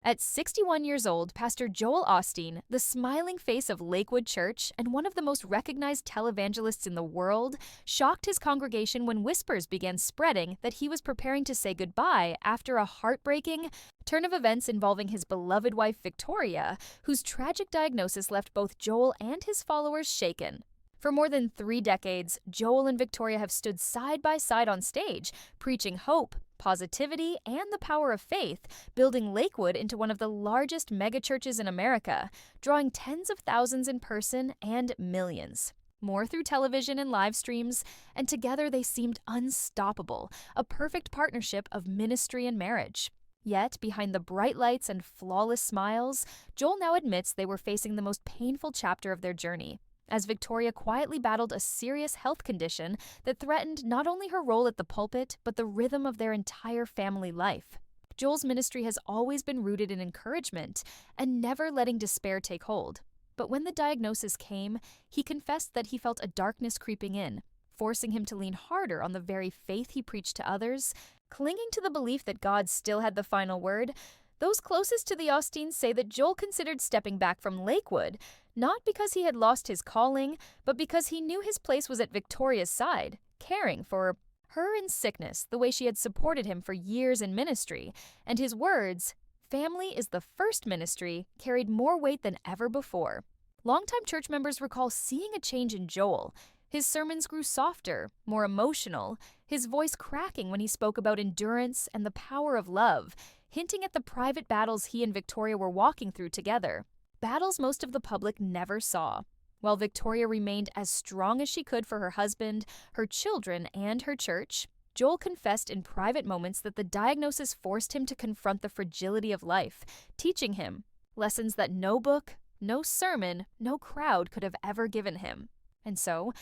At 61 years old, Pastor Joel Osteen, the smiling face of Lakewood Church and one of the most recognized televangelists in the world, shocked his congregation when whispers began spreading that he was preparing to say goodbye after a heartbreaking turn of events involving his beloved wife Victoria, whose tragic diagnosis left both Joel and his followers shaken. For more than 3 decades, Joel and Victoria have stood side by side on stage, preaching hope, positivity, and the power of faith, building Lakewood into one of the largest megachurches in America, drawing tens of thousands in person and millions more through television and live streams, and together they seemed unstoppable, a perfect partnership of ministry and marriage. Yet, behind the bright lights and flawless smiles, Joel now admits they were facing the most painful chapter of their journey, as Victoria quietly battled a serious health condition that threatened not only her role at the pulpit, but the rhythm of their entire family life. Joel's ministry has always been rooted in encouragement and never letting despair take hold. But when the diagnosis came, he confessed that he felt a darkness creeping in, forcing him to lean harder on the very faith he preached to others, clinging to the belief that God still had the final word. Those closest to the Osteens say that Joel considered stepping back from Lakewood, not because he had lost his calling, but because he knew his place was at Victoria's side, caring for her in sickness the way she had supported him for years in ministry, and his words, "Family is the first ministry," carried more weight than ever before. Longtime church members recall seeing a change in Joel. His sermons grew softer, more emotional, his voice cracking when he spoke about endurance and the power of love, hinting at the private battles he and Victoria were walking through together. Battles most of the public never saw. While Victoria remained as strong as she could for her husband, her children, and her church, Joel confessed in private moments that the diagnosis forced him to confront the fragility of life, teaching him lessons that no book, no sermon, no crowd could have ever given him. And so,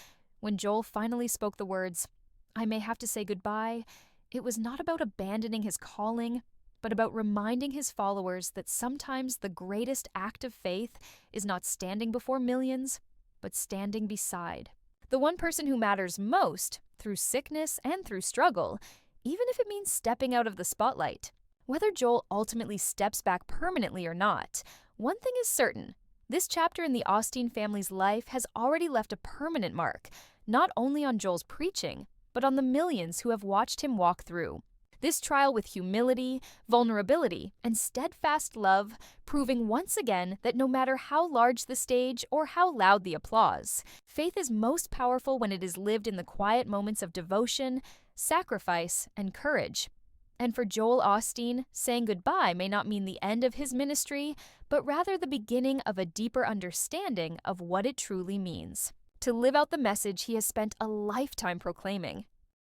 when Joel finally spoke the words, "I may have to say goodbye," it was not about abandoning his calling, but about reminding his followers that sometimes the greatest act of faith is not standing before millions, but standing beside the one person who matters most through sickness and through struggle, even if it means stepping out of the spotlight. Whether Joel ultimately steps back permanently or not, one thing is certain: this chapter in the Osteen family's life has already left a permanent mark, not only on Joel's preaching, but on the millions who have watched him walk through this trial with humility, vulnerability, and steadfast love, proving once again that no matter how large the stage or how loud the applause, faith is most powerful when it is lived in the quiet moments of devotion, sacrifice, and courage. And for Joel Osteen, saying goodbye may not mean the end of his ministry, but rather the beginning of a deeper understanding of what it truly means to live out the message he has spent a lifetime proclaiming.